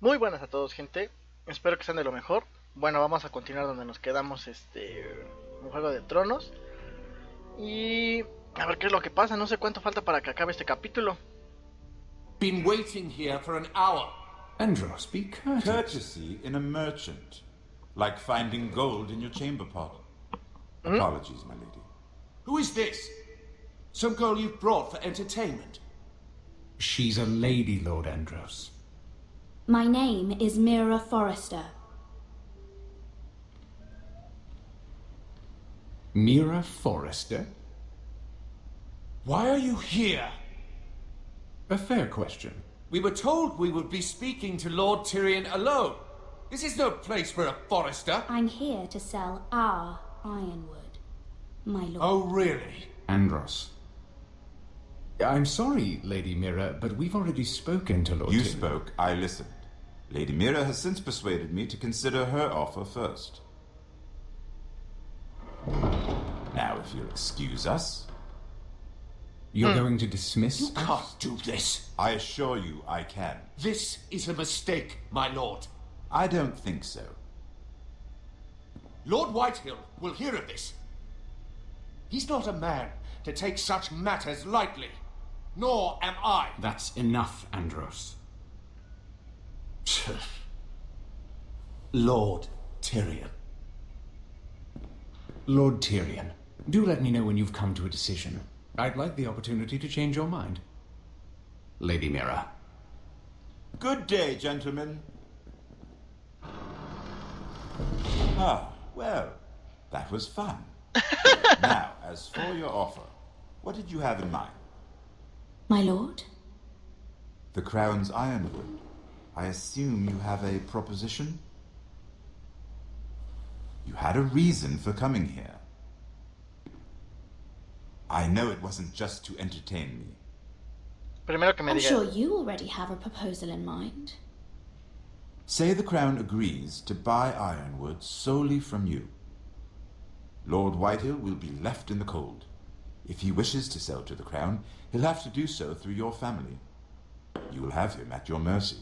Muy buenas a todos, gente. Espero que sean de lo mejor. Bueno, vamos a continuar donde nos quedamos, un Juego de Tronos. Y a ver qué es lo que pasa. No sé cuánto falta para que acabe este capítulo. Been waiting here for an hour. Andros, be courteous. Courtesy in a merchant. Like finding gold in your chamber pot. ¿Mm? Apologies, my lady. Who is this? Some girl you've brought for entertainment? She's a lady, Lord Andros. My name is Mira Forrester. Mira Forrester? Why are you here? A fair question. We were told we would be speaking to Lord Tyrion alone. This is no place for a Forrester. I'm here to sell our ironwood, my lord. Oh, really? Andros. I'm sorry, Lady Mira, but we've already spoken to Lord You Tyrion. spoke, I listened. Lady Mira has since persuaded me to consider her offer first. Now, if you'll excuse us. You're going to dismiss You us? can't do this. I assure you I can. This is a mistake, my lord. I don't think so. Lord Whitehill will hear of this. He's not a man to take such matters lightly. Nor am I. That's enough, Andros. Lord Tyrion. Lord Tyrion, do let me know when you've come to a decision. I'd like the opportunity to change your mind. Lady Mira. Good day, gentlemen. Ah, well, that was fun. Now, as for your offer, what did you have in mind? My lord? The Crown's ironwood. I assume you have a proposition? You had a reason for coming here. I know it wasn't just to entertain me. Primero que me I'm diga. sure you already have a proposal in mind. Say the Crown agrees to buy ironwood solely from you. Lord Whitehill will be left in the cold. If he wishes to sell to the Crown, he'll have to do so through your family. You will have him at your mercy.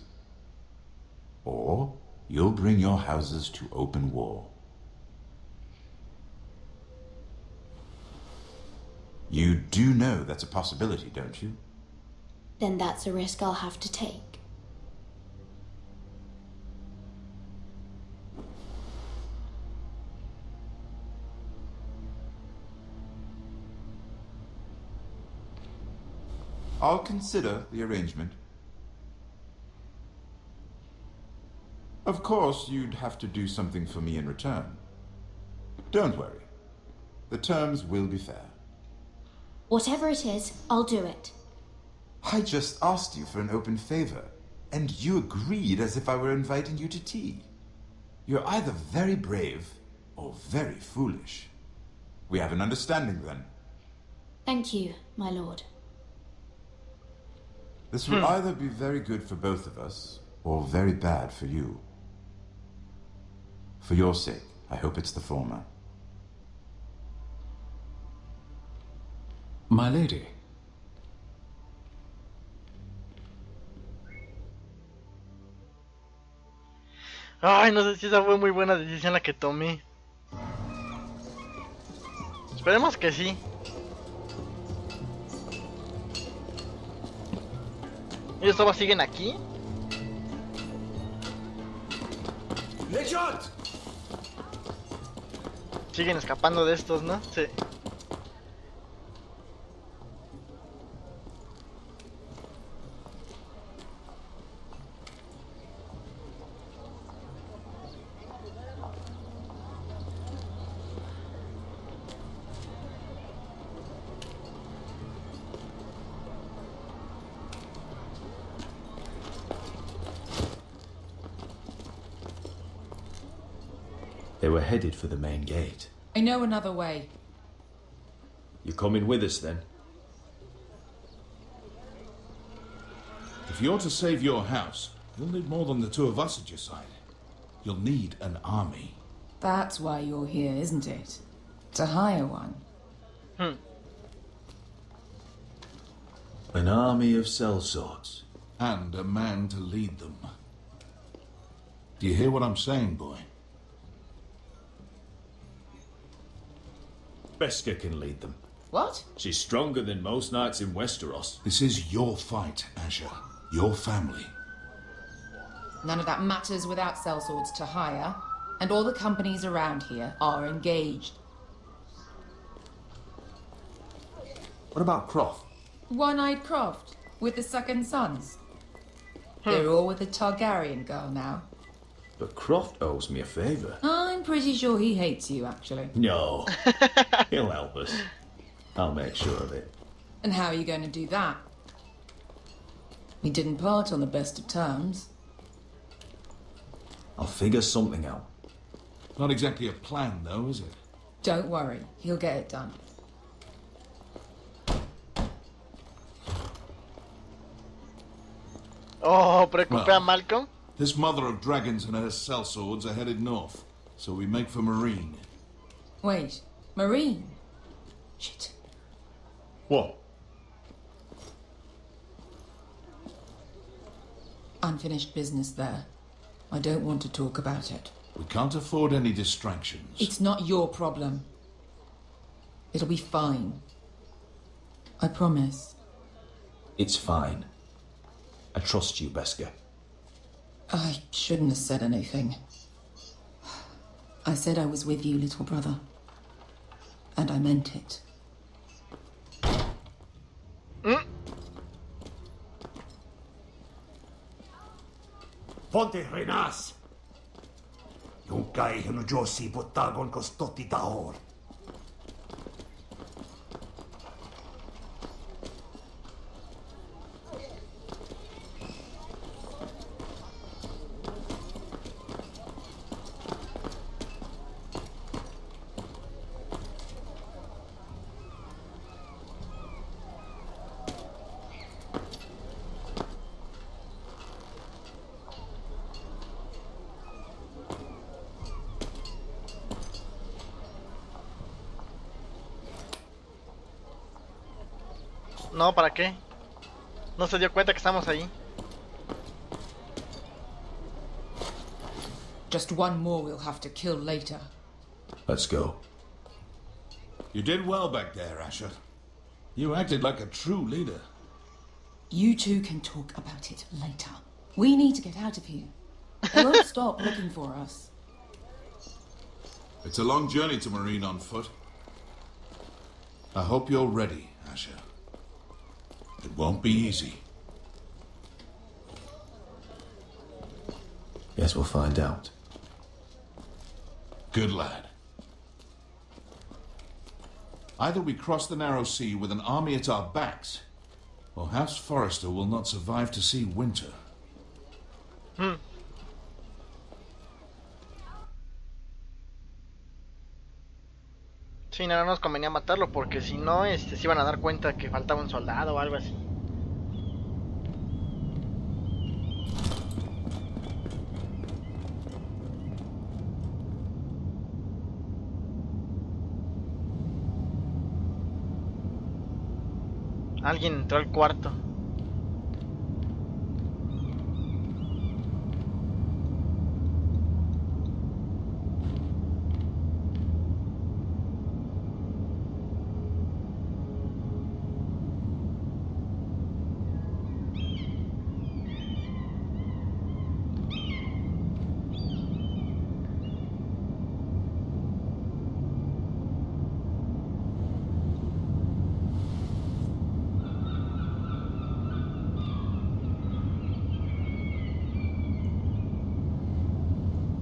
Or you'll bring your houses to open war. You do know that's a possibility, don't you? Then that's a risk I'll have to take. I'll consider the arrangement. Of course, you'd have to do something for me in return. Don't worry. The terms will be fair. Whatever it is, I'll do it. I just asked you for an open favor, and you agreed as if I were inviting you to tea. You're either very brave or very foolish. We have an understanding then. Thank you, my lord. This will either be very good for both of us, or very bad for you. For your sake, I hope it's the former. My lady. Ay, no sé si esa fue muy buena decisión la que tomé. Esperemos que sí. ¿Ellos todos siguen aquí? Legend! Siguen escapando de estos, ¿no? Sí. They were headed for the main gate. I know another way. You're coming with us then? If you're to save your house, you'll need more than the two of us at your side. You'll need an army. That's why you're here, isn't it? To hire one. An army of sellswords. And a man to lead them. Do you hear what I'm saying, boy? Beskha can lead them. What? She's stronger than most knights in Westeros. This is your fight, Asher. Your family. None of that matters without sellswords to hire, and all the companies around here are engaged. What about Croft? One-eyed Croft, with the second sons. They're all with the Targaryen girl now. But Croft owes me a favor. I'm pretty sure he hates you, actually. No. He'll help us. I'll make sure of it. And how are you going to do that? We didn't part on the best of terms. I'll figure something out. Not exactly a plan, though, is it? Don't worry, he'll get it done. Oh, preocupé a Well. Malcolm. This mother of dragons and her sellswords are headed north, so we make for Marine. Wait, Marine? Shit. What? Unfinished business there. I don't want to talk about it. We can't afford any distractions. It's not your problem. It'll be fine. I promise. It's fine. I trust you, Beskha. I shouldn't have said anything. I said I was with you, little brother. And I meant it. Ponte renas. Yung kai hino Josi botagon kostoti tahor. No, ¿para qué? No se dio cuenta que estamos ahí. Just one more we'll have to kill later. Let's go. You did well back there, Asher. You acted like a true leader. You two can talk about it later. We need to get out of here. They won't stop looking for us. It's a long journey to Marine on foot. I hope you're ready, Asher. It won't be easy. Guess we'll find out. Good lad. Either we cross the narrow sea with an army at our backs, or House Forrester will not survive to see winter. Sí, no nos convenía matarlo porque si no, se iban a dar cuenta que faltaba un soldado o algo así. Alguien entró al cuarto.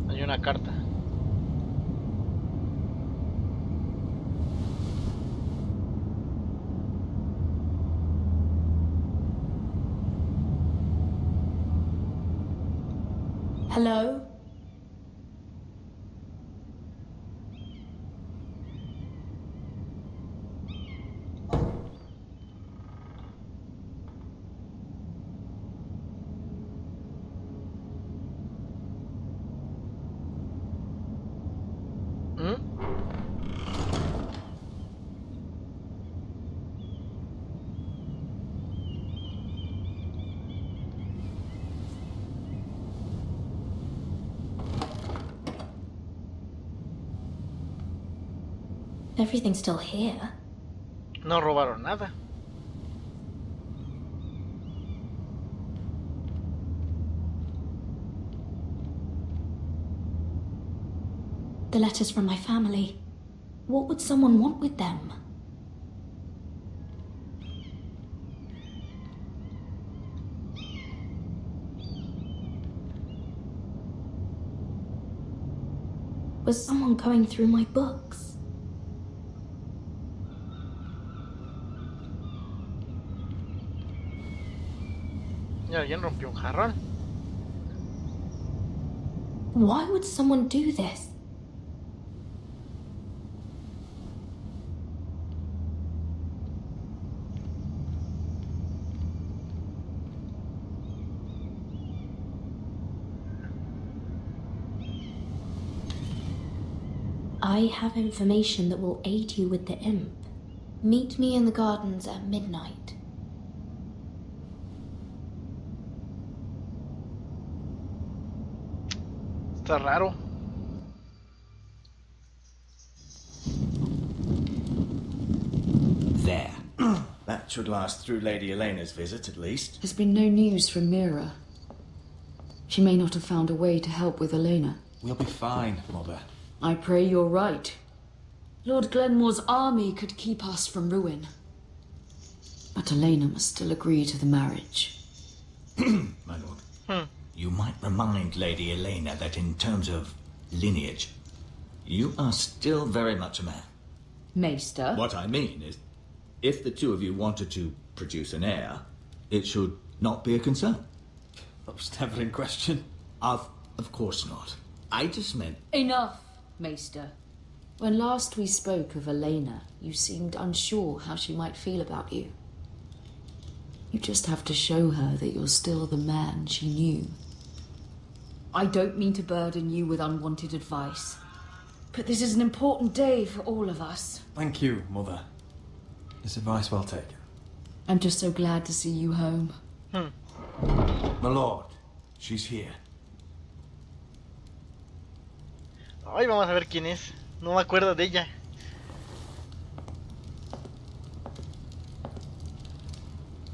Hay una carta. Hello? ¿Mm? Everything's still here. No robaron nada. The letters from my family. What would someone want with them? Was someone going through my books? Y alguien rompió un jarrón. Why would someone do this? I have information that will aid you with the imp. Meet me in the gardens at midnight. Está raro. There. That should last through Lady Elena's visit, at least. There's been no news from Mira. She may not have found a way to help with Elena. We'll be fine, Mother. I pray you're right. Lord Glenmore's army could keep us from ruin. But Elena must still agree to the marriage. My lord. You might remind Lady Elena that in terms of lineage, you are still very much a man. Maester? What I mean is, if the two of you wanted to produce an heir, it should not be a concern. That was never in question. Of course not. I just meant... Enough, Maester. When last we spoke of Elena, you seemed unsure how she might feel about you. You just have to show her that you're still the man she knew. I don't mean to burden you with unwanted advice, but this is an important day for all of us. Thank you, Mother. This advice well taken. I'm just so glad to see you home. My lord, she's here. Ay, vamos a ver quién es. No me acuerdo de ella.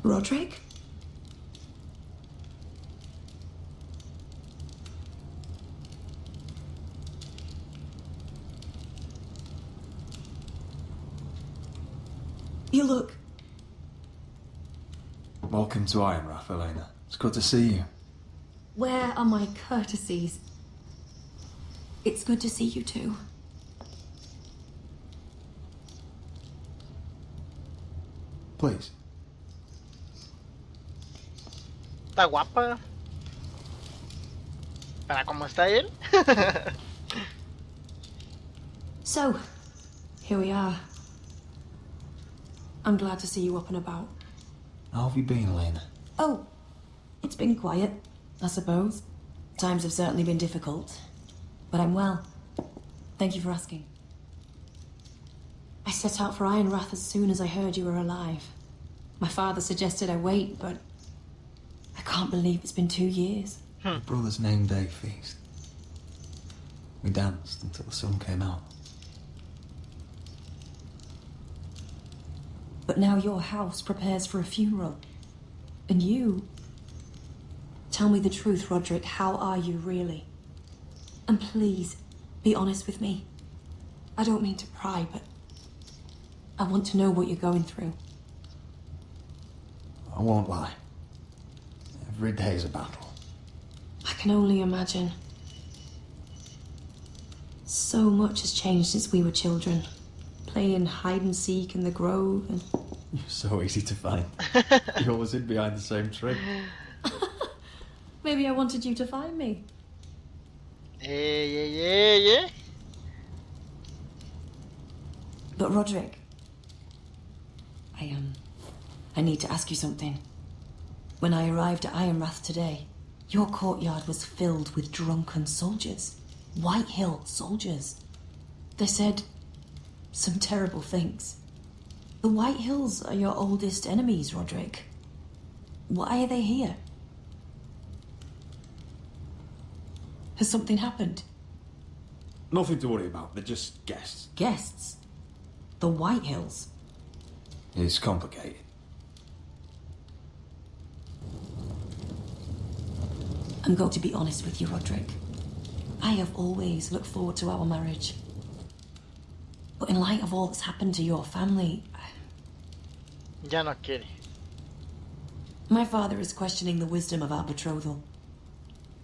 Roderick? You look... Welcome to Ironrath, Elena. It's good to see you. Where are my courtesies? It's good to see you too. Please. Está guapa. Para cómo está él. So, here we are. I'm glad to see you up and about. How have you been, Elena? Oh, it's been quiet, I suppose. Times have certainly been difficult, but I'm well. Thank you for asking. I set out for Ironrath as soon as I heard you were alive. My father suggested I wait, but I can't believe it's been 2 years. My brother's name day feast. We danced until the sun came out. But now your house prepares for a funeral. And you... Tell me the truth, Roderick. How are you, really? And please, be honest with me. I don't mean to pry, but I want to know what you're going through. I won't lie. Every day's a battle. I can only imagine. So much has changed since we were children. Playing hide and seek in the grove and... You're so easy to find. You always hid behind the same tree. Maybe I wanted you to find me. Yeah. But Roderick, I need to ask you something. When I arrived at Ironrath today, your courtyard was filled with drunken soldiers. White Hill soldiers. They said some terrible things. The White Hills are your oldest enemies, Roderick. Why are they here? Has something happened? Nothing to worry about. They're just guests. Guests? The White Hills. It's complicated. I'm going to be honest with you, Roderick. I have always looked forward to our marriage. But in light of all that's happened to your family... Ya no quiere. My father is questioning the wisdom of our betrothal.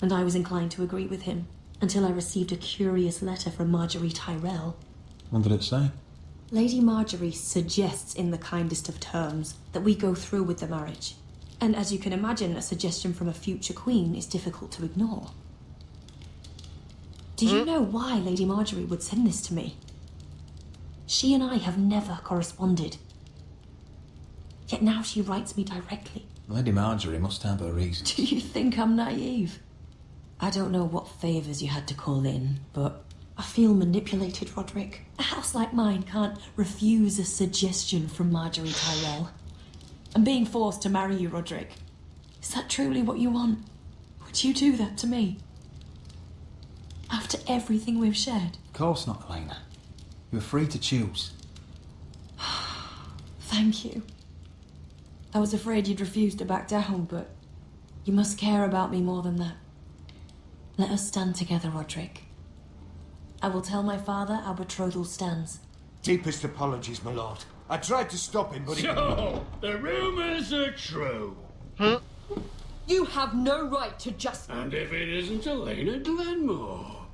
And I was inclined to agree with him until I received a curious letter from Marjorie Tyrell. What did it say? Lady Marjorie suggests in the kindest of terms that we go through with the marriage. And as you can imagine, a suggestion from a future queen is difficult to ignore. Do you know why Lady Marjorie would send this to me? She and I have never corresponded. Yet now she writes me directly. Lady Marjorie must have her reasons. Do you think I'm naive? I don't know what favours you had to call in, but I feel manipulated, Roderick. A house like mine can't refuse a suggestion from Marjorie Tyrell. I'm being forced to marry you, Roderick. Is that truly what you want? Would you do that to me? After everything we've shared? Of course not, Elena. You're free to choose. Thank you. I was afraid you'd refuse to back down, but you must care about me more than that. Let us stand together, Roderick. I will tell my father our betrothal stands. Deepest apologies, my lord. I tried to stop him, but So, the rumours are true. You have no right to just... And if it isn't Elena Glenmore?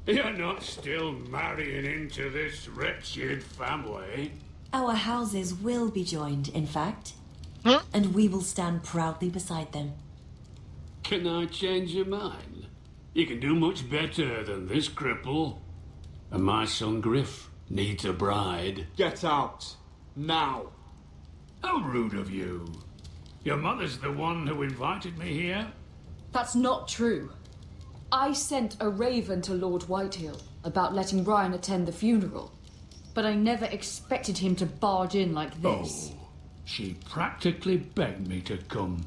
You're not still marrying into this wretched family. Our houses will be joined, in fact. And we will stand proudly beside them. Can I change your mind? You can do much better than this cripple. And my son Griff needs a bride. Get out. Now. How rude of you. Your mother's the one who invited me here? That's not true. I sent a raven to Lord Whitehill about letting Ryan attend the funeral. But I never expected him to barge in like this. Oh, she practically begged me to come.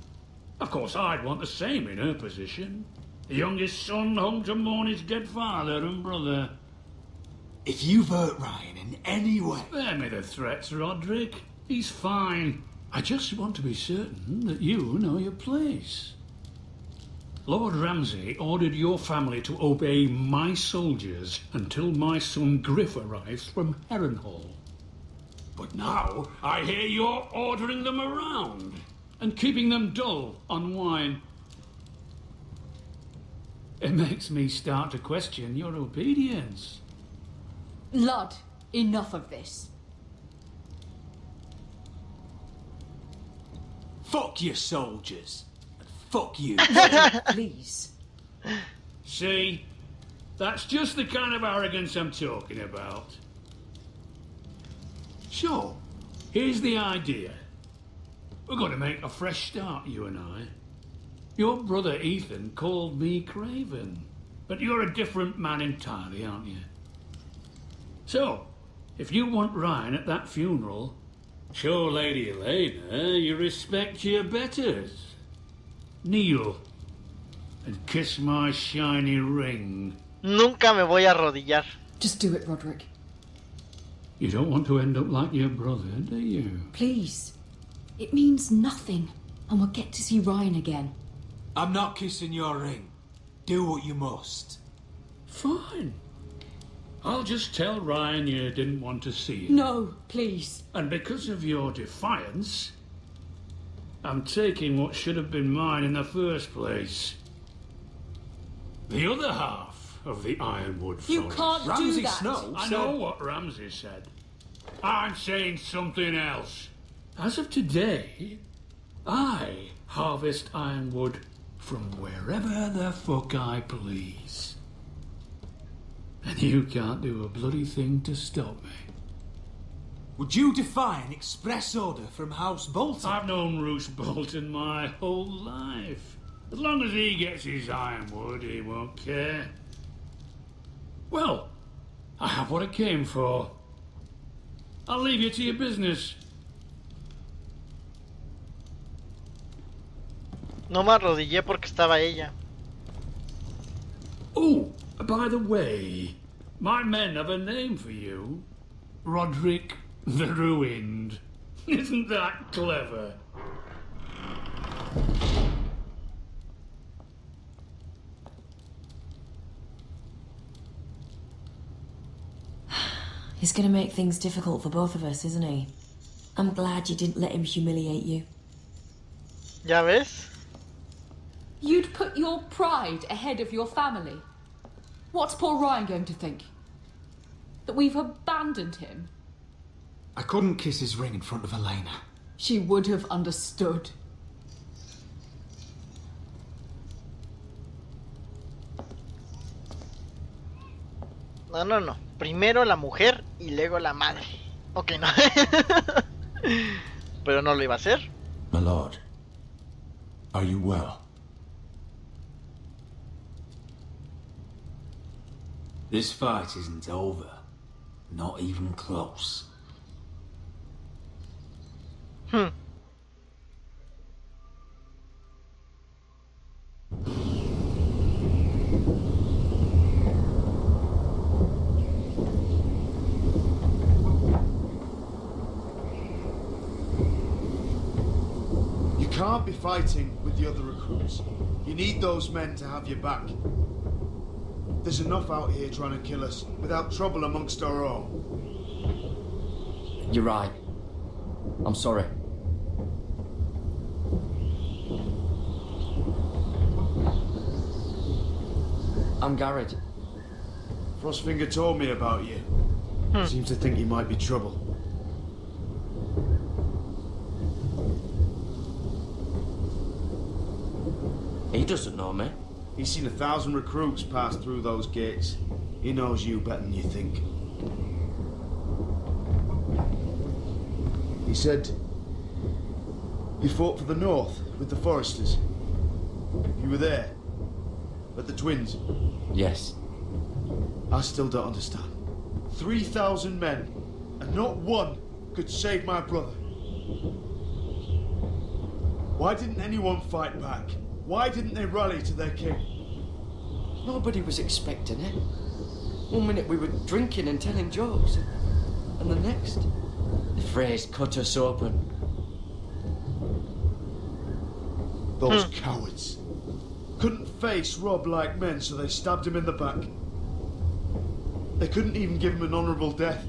Of course, I'd want the same in her position. The youngest son home to mourn his dead father and brother. If you've hurt Ryan in any way... Spare me the threats, Roderick. He's fine. I just want to be certain that you know your place. Lord Ramsay ordered your family to obey my soldiers until my son Griff arrives from Harrenhal. But now I hear you're ordering them around and keeping them dull on wine. It makes me start to question your obedience. Lud, enough of this. Fuck your soldiers. And fuck you. Please. See? That's just the kind of arrogance I'm talking about. So, here's the idea. We're going to make a fresh start, you and I. Your brother Ethan called me Craven, but you're a different man entirely, aren't you? So, if you want Ryan at that funeral, show Lady Elena you respect your betters. Kneel and kiss my shiny ring. Nunca me voy a arrodillar. Just do it, Roderick. You don't want to end up like your brother, do you? Please. It means nothing, and we'll get to see Ryan again. I'm not kissing your ring. Do what you must. Fine. I'll just tell Ryan you didn't want to see him. No, please. And because of your defiance, I'm taking what should have been mine in the first place. The other half of the Ironwood Forest. You can't Ramsay do that. Snow I know what Ramsay said. I'm saying something else. As of today, I harvest ironwood from wherever the fuck I please. And you can't do a bloody thing to stop me. Would you defy an express order from House Bolton? I've known Roose Bolton my whole life. As long as he gets his ironwood, he won't care. Well, I have what I came for. I'll leave you to your business. No me arrodillé porque estaba ella. Oh, by the way, my men have a name for you. Roderick the Ruined. Isn't that clever? He's gonna make things difficult for both of us, isn't he? I'm glad you didn't let him humiliate you. ¿Ya ves? You'd put your pride ahead of your family. What's poor Ryan going to think? That we've abandoned him? I couldn't kiss his ring in front of Elena. She would have understood. No. Primero la mujer y luego la madre. Ok, no. Pero no lo iba a hacer. My lord, are you well? This fight isn't over. Not even close. You can't be fighting with the other recruits. You need those men to have your back. There's enough out here trying to kill us without trouble amongst our own. You're right. I'm sorry. I'm Garrett. Frostfinger told me about you. Seems to think you might be trouble. He doesn't know me. He's seen 1,000 recruits pass through those gates. He knows you better than you think. He said you fought for the North with the Foresters. You were there. At the Twins. Yes. I still don't understand. 3,000 men, and not one could save my brother. Why didn't anyone fight back? Why didn't they rally to their king? Nobody was expecting it. One minute we were drinking and telling jokes, and the next, the phrase cut us open. Those cowards couldn't face Rob like men, so they stabbed him in the back. They couldn't even give him an honourable death.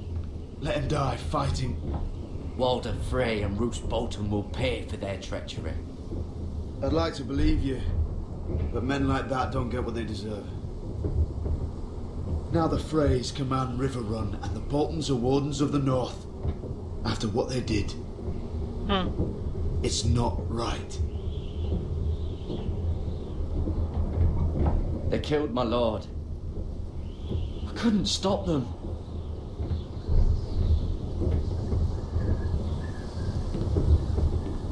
Let him die fighting. Walder Frey and Roose Bolton will pay for their treachery. I'd like to believe you, but men like that don't get what they deserve. Now the Freys command River Run, and the Boltons are Wardens of the North. After what they did. It's not right. They killed my lord. I couldn't stop them.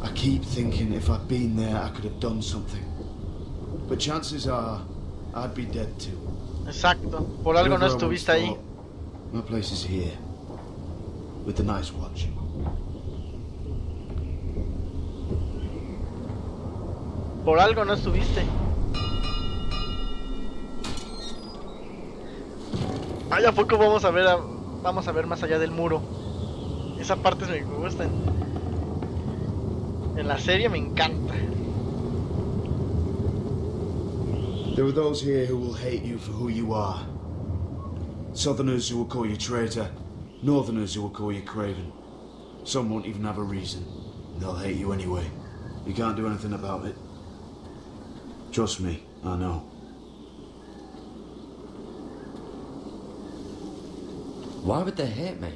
I keep thinking if I'd been there, I could have done something. But chances are, I'd be dead too. Exacto. Por algo no estuviste ahí. My place is here. With the Night's Watch. Por algo no estuviste. Ay, ¿a poco vamos a ver más allá del muro? Esa parte me gusta. En la serie me encanta. There are those here who will hate you for who you are. Southerners who will call you traitor. Northerners who will call you craven. Some won't even have a reason. They'll hate you anyway. You can't do anything about it. Trust me, I know. Why would they hate me?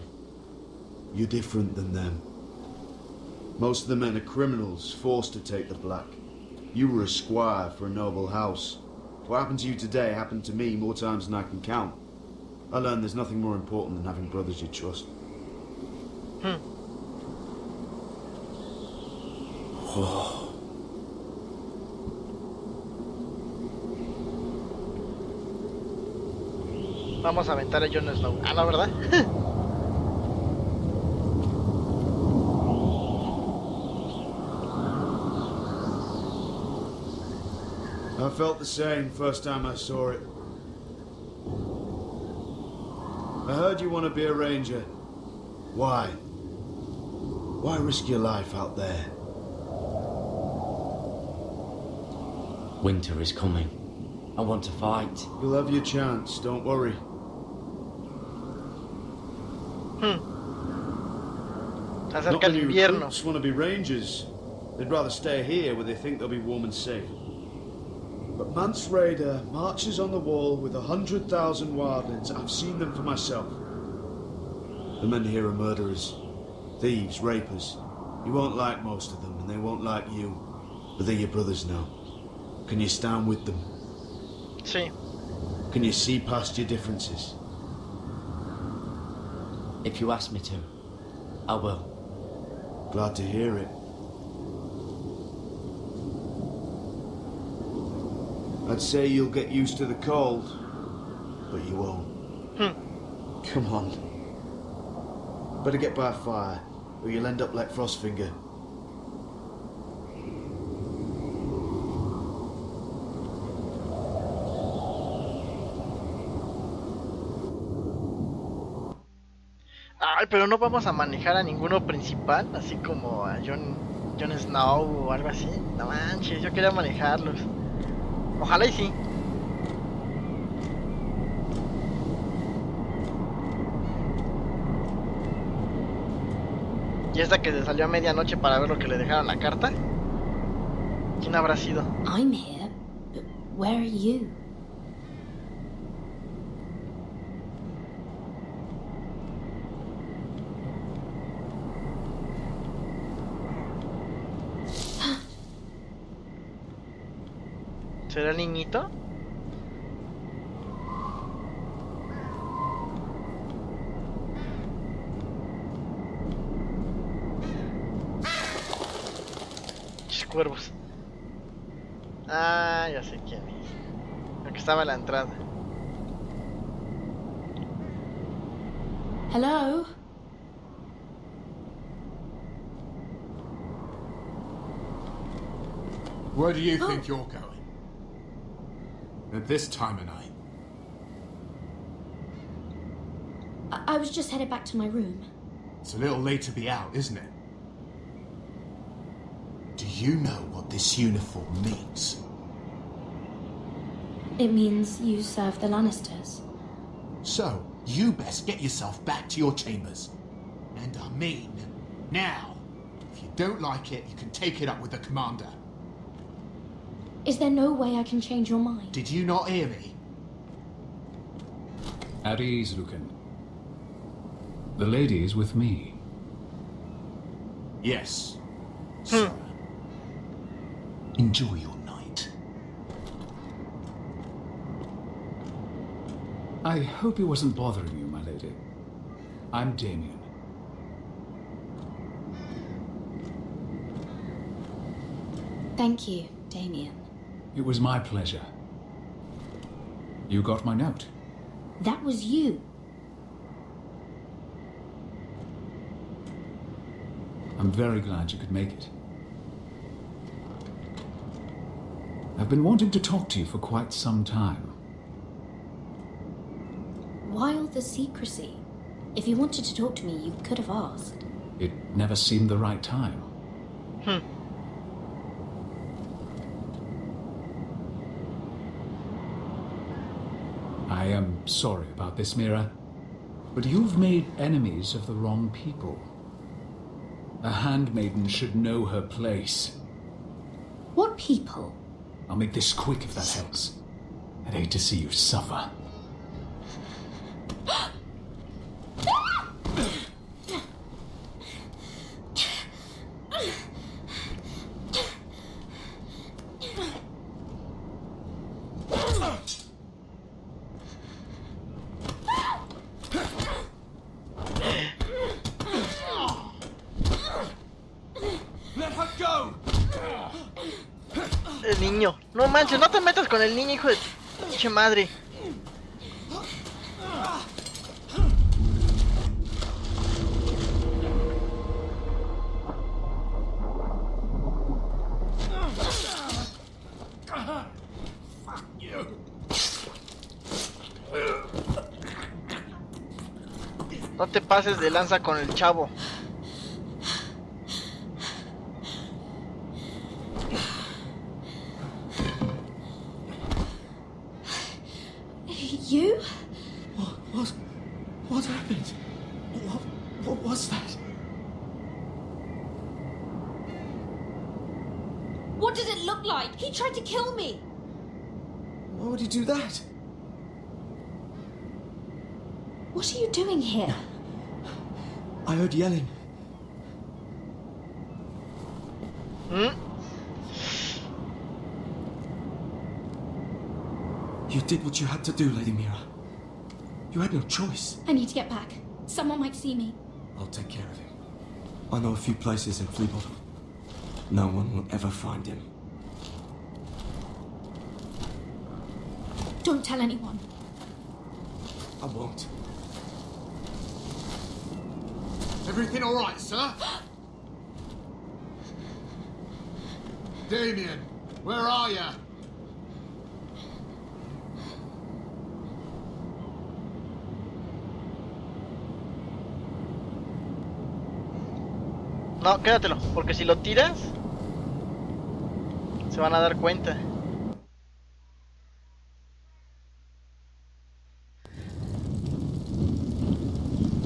You're different than them. Most of the men are criminals, forced to take the black. You were a squire for a noble house. What happened to you today happened to me more times than I can count. I learned there's nothing more important than having brothers you trust. Vamos a aventar a Jon Snow. Ah, no, ¿verdad? I felt the same first time I saw it. I heard you want to be a ranger. Why? Why risk your life out there? Winter is coming. I want to fight. You'll have your chance, don't worry. Acerca el invierno. Recruits want to be rangers. They'd rather stay here where they think they'll be warm and safe. But Mance Raider marches on the wall with 100,000 wildlings. I've seen them for myself. The men here are murderers, thieves, rapers. You won't like most of them, and they won't like you. But they're your brothers now. Can you stand with them? Sí. Can you see past your differences? If you ask me to, I will. Glad to hear it. I'd say you'll get used to the cold, but you won't. Come on. Better get by a fire, or you'll end up like Frostfinger. Ay, pero no vamos a manejar a ninguno principal, así como a Jon Snow o algo así. No manches, yo quería manejarlos. Ojalá y sí. ¿Y esta que se salió a medianoche para ver lo que le dejaron la carta? ¿Quién habrá sido? I'm here, but where are you? ¿Será el niñito? Cuervos. Ah, ya sé quién es. El que estaba a la entrada. Hello? Where do you think you're going? At this time of night? I was just headed back to my room. It's a little late to be out, isn't it? Do you know what this uniform means? It means you serve the Lannisters. So, you best get yourself back to your chambers. And I mean, now. If you don't like it, you can take it up with the commander. Is there no way I can change your mind? Did you not hear me? At ease, Lucan. The lady is with me. Yes, sir. Enjoy your night. I hope he wasn't bothering you, my lady. I'm Damien. Thank you, Damien. It was my pleasure. You got my note. That was you. I'm very glad you could make it. I've been wanting to talk to you for quite some time. Why all the secrecy? If you wanted to talk to me, you could have asked. It never seemed the right time. I am sorry about this, Mira, but you've made enemies of the wrong people. A handmaiden should know her place. What people? I'll make this quick if that helps. I'd hate to see you suffer. El niño. No manches, no te metas con el niño, hijo de pinche madre. No te pases de lanza con el chavo. You? What happened? What was that? What did it look like? He tried to kill me. Why would he do that? What are you doing here? I heard yelling. You did what you had to do, Lady Mira. You had no choice. I need to get back. Someone might see me. I'll take care of him. I know a few places in Flea Bottom. No one will ever find him. Don't tell anyone. I won't. Everything all right, sir? Damien, where are you? No, quédatelo, porque si lo tiras se van a dar cuenta.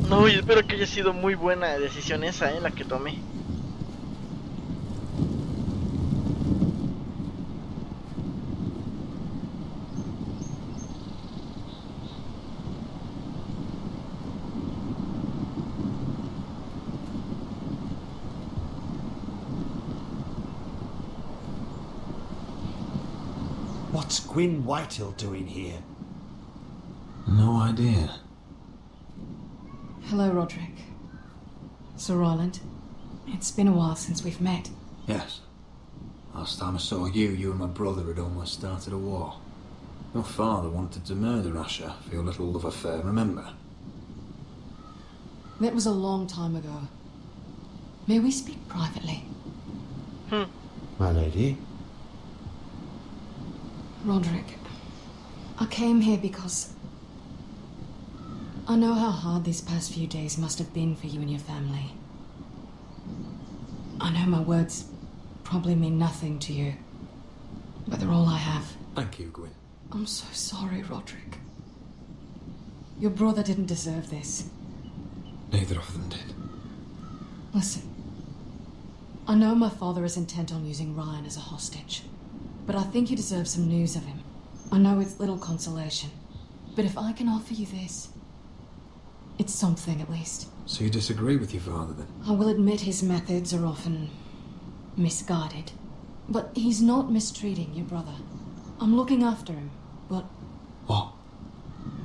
No, y espero que haya sido muy buena decisión esa, la que tomé. What's Gwyn Whitehill doing here? No idea. Hello, Roderick. Sir Roland. It's been a while since we've met. Yes. Last time I saw you, you and my brother had almost started a war. Your father wanted to murder Asher for your little love affair, remember? That was a long time ago. May we speak privately? My lady? Roderick, I came here because I know how hard these past few days must have been for you and your family. I know my words probably mean nothing to you, but they're all I have. Thank you, Gwyn. I'm so sorry, Roderick. Your brother didn't deserve this. Neither of them did. Listen, I know my father is intent on using Ryan as a hostage, but I think you deserve some news of him. I know it's little consolation, but if I can offer you this, it's something at least. So you disagree with your father, then? I will admit his methods are often misguided, but he's not mistreating your brother. I'm looking after him, but... What?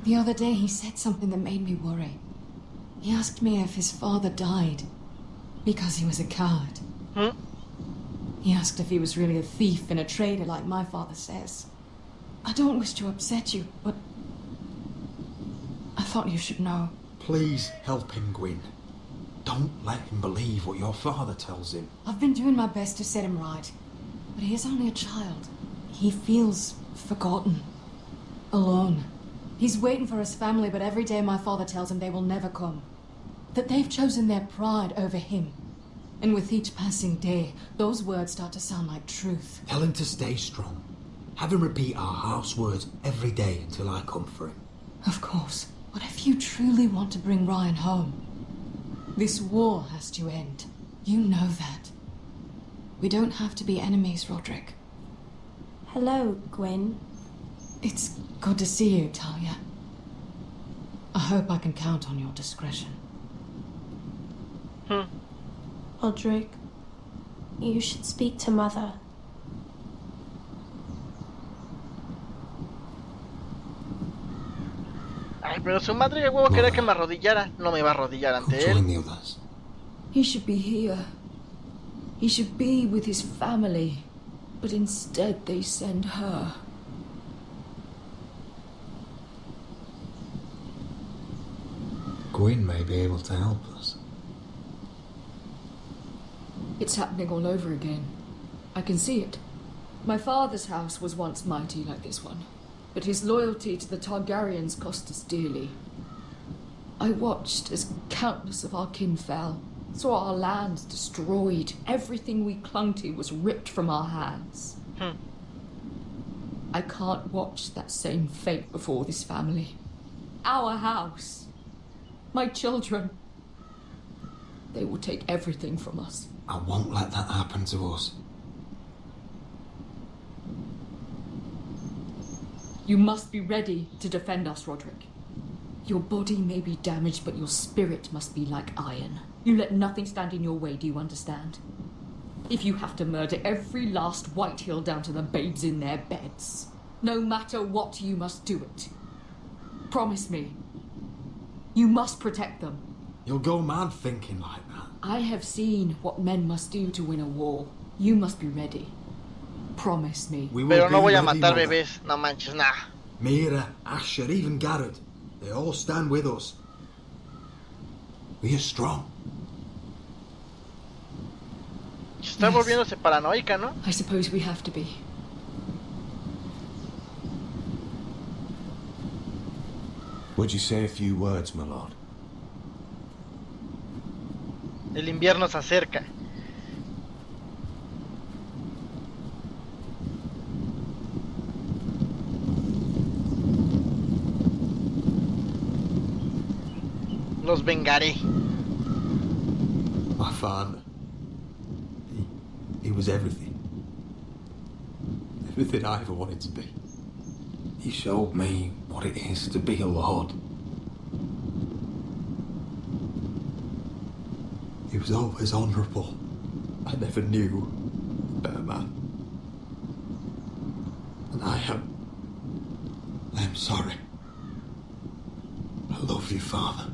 The other day he said something that made me worry. He asked me if his father died because he was a coward. He asked if he was really a thief and a traitor like my father says. I don't wish to upset you, but I thought you should know. Please help him, Gwyn. Don't let him believe what your father tells him. I've been doing my best to set him right, but he is only a child. He feels forgotten, alone. He's waiting for his family, but every day my father tells him they will never come. That they've chosen their pride over him. And with each passing day, those words start to sound like truth. Tell him to stay strong. Have him repeat our house words every day until I come for him. Of course. But if you truly want to bring Ryan home, this war has to end. You know that. We don't have to be enemies, Roderick. Hello, Gwyn. It's good to see you, Talia. I hope I can count on your discretion. Roderick, you should speak to Mother. Ay, pero su madre de huevo quería que me arrodillara. No me va a arrodillar ante él. He should be here. He should be with his family. But instead they send her. Gwyn may be able to help us. It's happening all over again. I can see it. My father's house was once mighty like this one, but his loyalty to the Targaryens cost us dearly. I watched as countless of our kin fell, saw our lands destroyed, everything we clung to was ripped from our hands. I can't watch that same fate before this family. Our house. My children. They will take everything from us. I won't let that happen to us. You must be ready to defend us, Roderick. Your body may be damaged, but your spirit must be like iron. You let nothing stand in your way, do you understand? If you have to murder every last Whitehill down to the babes in their beds, no matter what, you must do it. Promise me. You must protect them. You'll go mad thinking like that. I have seen what men must do to win a war. You must be ready. Promise me. Pero no voy a matar bebés, no manches, nah. Mira, Asher, even Garrett, they all stand with us. We are strong. Está volviéndose paranoica, ¿no? I suppose we have to be. Would you say a few words, my lord? El invierno se acerca. Los vengaré. My father. He was everything. Everything I ever wanted to be. He showed me what it is to be a lord. He was always honourable. I never knew a better man. And I am sorry. I love you, Father.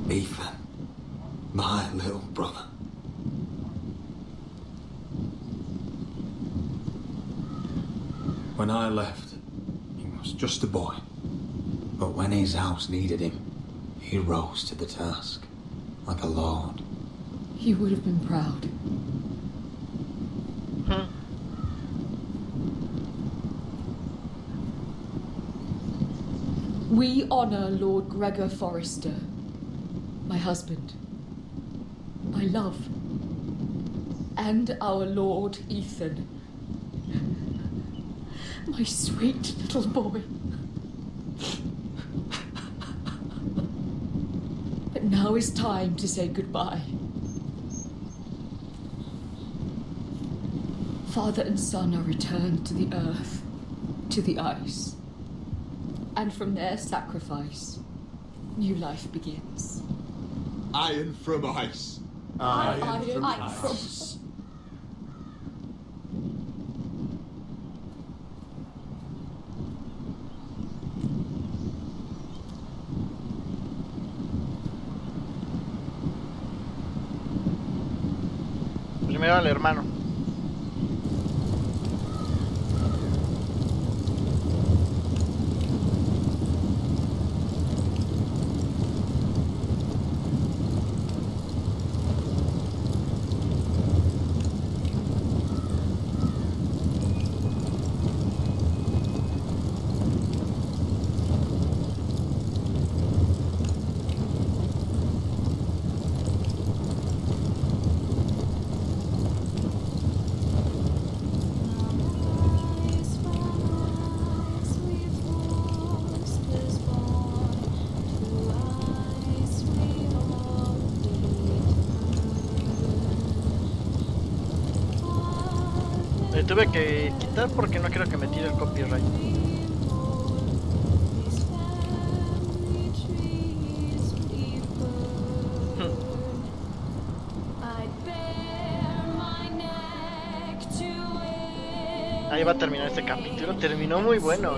Ethan, my little brother. When I left, he was just a boy. But when his house needed him, he rose to the task, like a lord. He would have been proud. We honour Lord Gregor Forrester, my husband, my love, and our Lord Ethan, my sweet little boy. But now is time to say goodbye. Father and son are returned to the earth, to the ice. And from their sacrifice, new life begins. Iron from ice. Iron from ice. Primero al hermano. Le tuve que quitar porque no quiero que me tire el copyright. Ahí va a terminar este capítulo. Terminó muy bueno,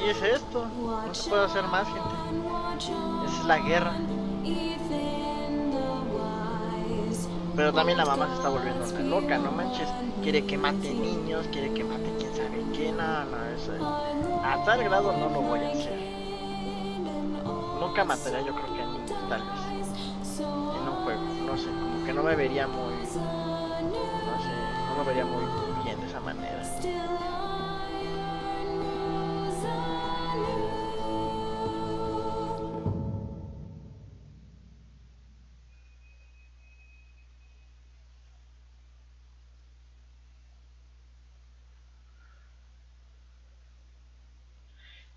Y es esto, no se puede hacer más, gente. Es la guerra. Pero también la mamá se está volviendo una loca, no manches. Quiere que mate niños, quiere que mate quién sabe qué, no, eso. A tal grado no lo voy a hacer. Nunca mataría, yo creo que a niños, tal vez. En un juego, no sé, como que no me vería muy. No sé, no me vería muy bien de esa manera.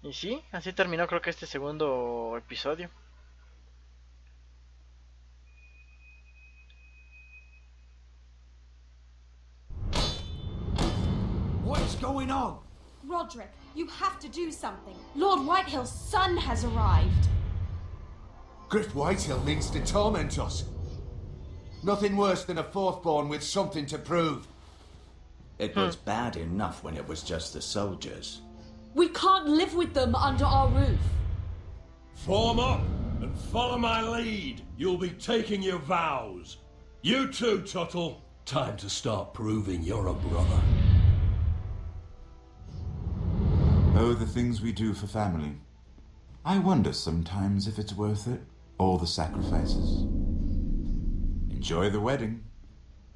Y sí, así terminó creo que este segundo episodio. What is going on? Roderick, you have to do something. Lord Whitehill's son has arrived. Griff Whitehill means to torment us. Nothing worse than a fourth-born with something to prove. It was bad enough when it was just the soldiers. We can't live with them under our roof. Form up and follow my lead. You'll be taking your vows. You too, Tuttle. Time to start proving you're a brother. Oh, the things we do for family. I wonder sometimes if it's worth it. All the sacrifices. Enjoy the wedding.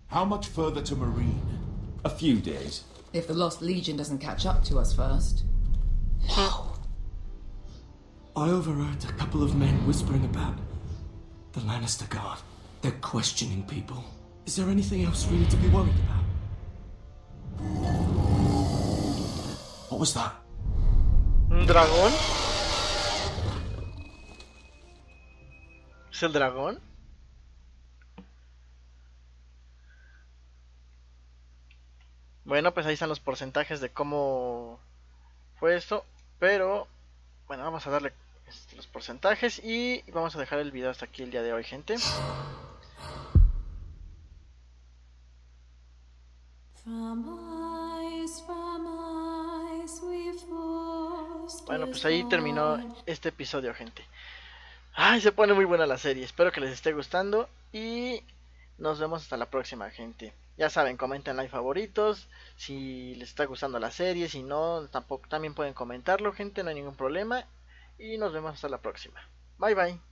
How much further to Marine? A few days. If the Lost Legion doesn't catch up to us first. Wow. I overheard a couple of men whispering about the Lannister Guard. They're questioning people. Is there anything else really to be worried about? What was that? ¿Un dragón? ¿Es el dragón? Bueno, pues ahí están los porcentajes de cómo fue esto. Pero, bueno, vamos a darle los porcentajes y vamos a dejar el video hasta aquí el día de hoy, gente. Bueno, pues ahí terminó este episodio, gente. Ay, se pone muy buena la serie. Espero que les esté gustando y nos vemos hasta la próxima, gente. Ya saben, comenten like favoritos si les está gustando la serie, si no, tampoco también pueden comentarlo, gente, no hay ningún problema. Y nos vemos hasta la próxima. Bye bye.